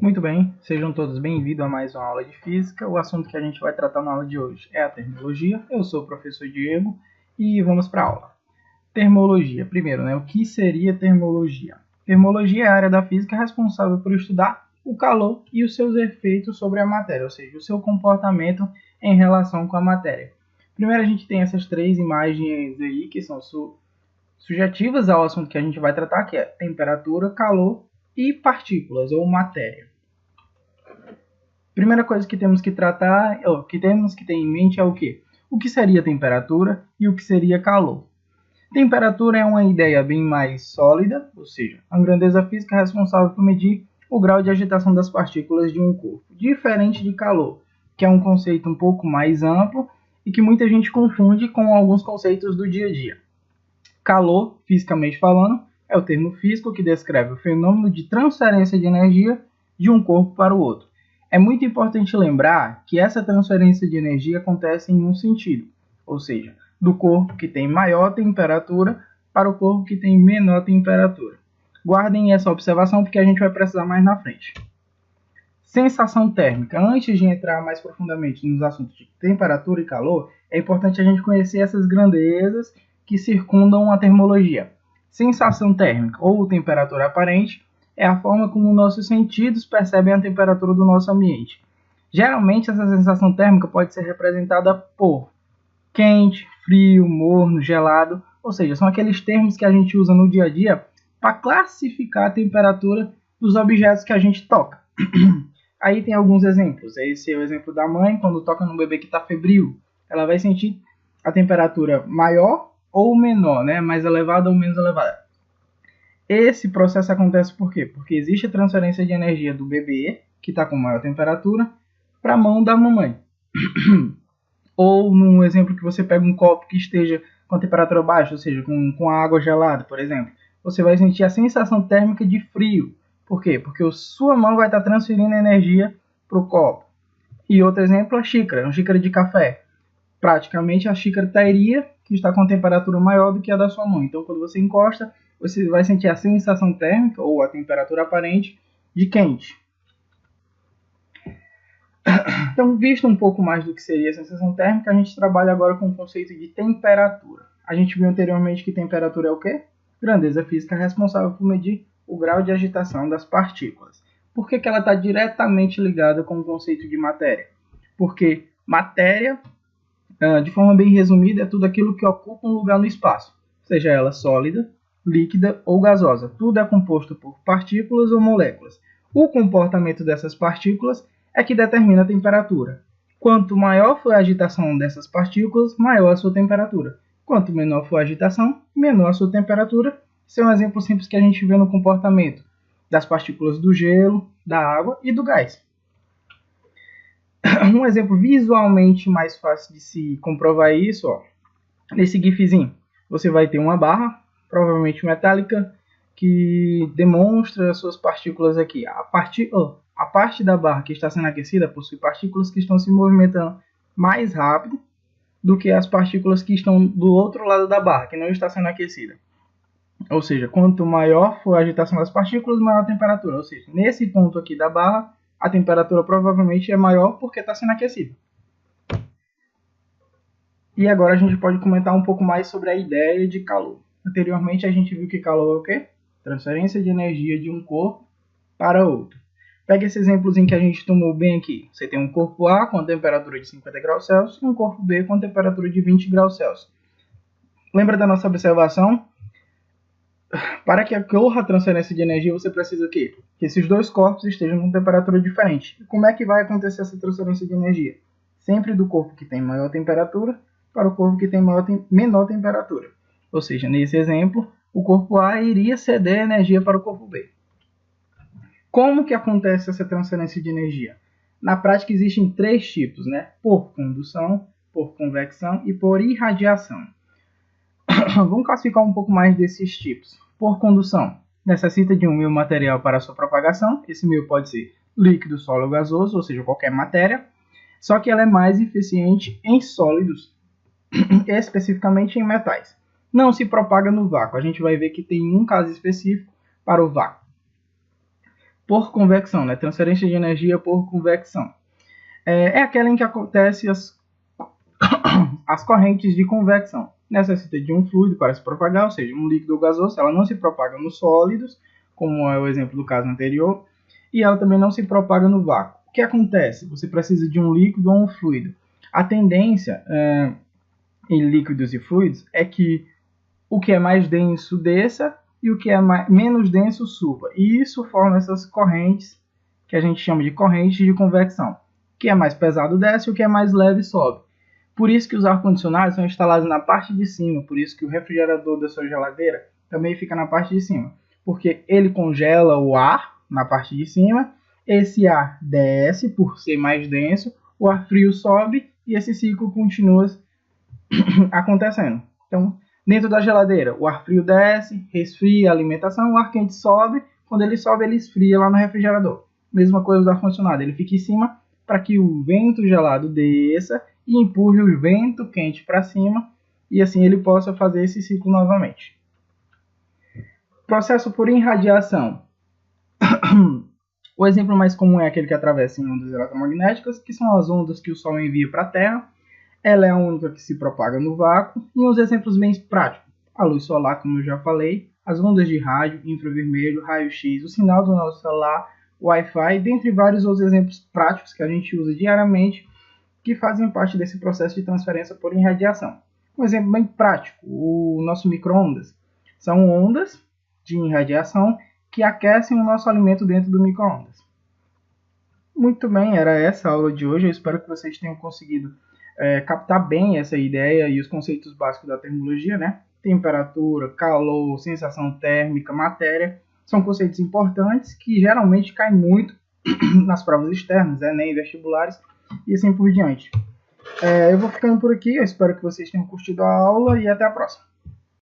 Muito bem, sejam todos bem-vindos a mais uma aula de física. O assunto que a gente vai tratar na aula de hoje é a termologia. Eu sou o professor Diego e vamos para a aula. Termologia. Primeiro, o que seria termologia? Termologia é a área da física responsável por estudar o calor e os seus efeitos sobre a matéria, ou seja, o seu comportamento em relação com a matéria. Primeiro a gente tem essas três imagens aí que são sujetivas ao assunto que a gente vai tratar, que é temperatura, calor e partículas ou matéria. Primeira coisa que temos que tratar, que temos que ter em mente é o quê? O que seria temperatura e o que seria calor. Temperatura é uma ideia bem mais sólida, ou seja, a grandeza física é responsável por medir o grau de agitação das partículas de um corpo, diferente de calor, que é um conceito um pouco mais amplo e que muita gente confunde com alguns conceitos do dia a dia. Calor, fisicamente falando, é o termo físico que descreve o fenômeno de transferência de energia de um corpo para o outro. É muito importante lembrar que essa transferência de energia acontece em um sentido, ou seja, do corpo que tem maior temperatura para o corpo que tem menor temperatura. Guardem essa observação porque a gente vai precisar mais na frente. Sensação térmica. Antes de entrar mais profundamente nos assuntos de temperatura e calor, é importante a gente conhecer essas grandezas que circundam a termologia. Sensação térmica ou temperatura aparente é a forma como nossos sentidos percebem a temperatura do nosso ambiente. Geralmente, essa sensação térmica pode ser representada por quente, frio, morno, gelado, ou seja, são aqueles termos que a gente usa no dia a dia para classificar a temperatura dos objetos que a gente toca. Aí tem alguns exemplos. Esse é o exemplo da mãe, quando toca no bebê que está febril. Ela vai sentir a temperatura maior ou menor, mais elevada ou menos elevada. Esse processo acontece por quê? Porque existe a transferência de energia do bebê, que está com maior temperatura, para a mão da mamãe. Ou num exemplo que você pega um copo que esteja com a temperatura baixa, ou seja, com a água gelada, por exemplo, você vai sentir a sensação térmica de frio. Por quê? Porque a sua mão vai estar transferindo energia para o copo. E outro exemplo, a xícara, uma xícara de café. Praticamente a xícara teria que está com temperatura maior do que a da sua mão. Então, quando você encosta, você vai sentir a sensação térmica ou a temperatura aparente de quente. Então, visto um pouco mais do que seria a sensação térmica, a gente trabalha agora com o conceito de temperatura. A gente viu anteriormente que temperatura é o quê? Grandeza física responsável por medir o grau de agitação das partículas. Por que ela está diretamente ligada com o conceito de matéria? Porque matéria, de forma bem resumida, é tudo aquilo que ocupa um lugar no espaço, seja ela sólida, líquida ou gasosa. Tudo é composto por partículas ou moléculas. O comportamento dessas partículas é que determina a temperatura. Quanto maior for a agitação dessas partículas, maior a sua temperatura. Quanto menor for a agitação, menor a sua temperatura. Esse é um exemplo simples que a gente vê no comportamento das partículas do gelo, da água e do gás. Um exemplo visualmente mais fácil de se comprovar isso, nesse gifzinho, você vai ter uma barra, provavelmente metálica, que demonstra as suas partículas aqui. A parte da barra que está sendo aquecida possui partículas que estão se movimentando mais rápido do que as partículas que estão do outro lado da barra, que não está sendo aquecida. Ou seja, quanto maior for a agitação das partículas, maior a temperatura. Ou seja, nesse ponto aqui da barra, a temperatura provavelmente é maior porque está sendo aquecida. E agora a gente pode comentar um pouco mais sobre a ideia de calor. Anteriormente a gente viu que calor é o quê? Transferência de energia de um corpo para outro. Pega esse exemplozinho que a gente tomou bem aqui. Você tem um corpo A com a temperatura de 50 graus Celsius e um corpo B com a temperatura de 20 graus Celsius. Lembra da nossa observação? Para que ocorra a transferência de energia, você precisa que esses dois corpos estejam com temperatura diferente. E como é que vai acontecer essa transferência de energia? Sempre do corpo que tem maior temperatura para o corpo que tem menor temperatura. Ou seja, nesse exemplo, o corpo A iria ceder energia para o corpo B. Como que acontece essa transferência de energia? Na prática existem três tipos, por condução, por convecção e por irradiação. Vamos classificar um pouco mais desses tipos. Por condução, necessita de um meio material para sua propagação. Esse meio pode ser líquido, sólido ou gasoso, ou seja, qualquer matéria. Só que ela é mais eficiente em sólidos, especificamente em metais. Não se propaga no vácuo. A gente vai ver que tem um caso específico para o vácuo. por convecção, né? Transferência de energia por convecção. É aquela em que acontece as correntes de convecção. Necessita de um fluido para se propagar, ou seja, um líquido ou gasoso. Ela não se propaga nos sólidos, como é o exemplo do caso anterior, e ela também não se propaga no vácuo. O que acontece? Você precisa de um líquido ou um fluido. A tendência em líquidos e fluidos é que o que é mais denso desça e o que é menos denso suba. E isso forma essas correntes, que a gente chama de correntes de convecção. O que é mais pesado desce e o que é mais leve sobe. Por isso que os ar-condicionados são instalados na parte de cima, por isso que o refrigerador da sua geladeira também fica na parte de cima. Porque ele congela o ar na parte de cima, esse ar desce por ser mais denso, o ar frio sobe e esse ciclo continua acontecendo. Então, dentro da geladeira, o ar frio desce, resfria a alimentação, o ar quente sobe, quando ele sobe, ele esfria lá no refrigerador. Mesma coisa do ar-condicionado, ele fica em cima para que o vento gelado desça e empurre o vento quente para cima, e assim ele possa fazer esse ciclo novamente. Processo por irradiação. O exemplo mais comum é aquele que atravessa em ondas eletromagnéticas, que são as ondas que o Sol envia para a Terra. Ela é a única que se propaga no vácuo. E uns exemplos bem práticos. A luz solar, como eu já falei, as ondas de rádio, infravermelho, raio-x, o sinal do nosso celular, Wi-Fi, dentre vários outros exemplos práticos que a gente usa diariamente, que fazem parte desse processo de transferência por irradiação. Um exemplo bem prático, o nosso micro-ondas. São ondas de irradiação que aquecem o nosso alimento dentro do micro-ondas. Muito bem, era essa a aula de hoje. Eu espero que vocês tenham conseguido captar bem essa ideia e os conceitos básicos da termologia, né? Temperatura, calor, sensação térmica, matéria, são conceitos importantes que geralmente caem muito nas provas externas, Enem, vestibulares e assim por diante. Eu vou ficando por aqui, eu espero que vocês tenham curtido a aula e até a próxima.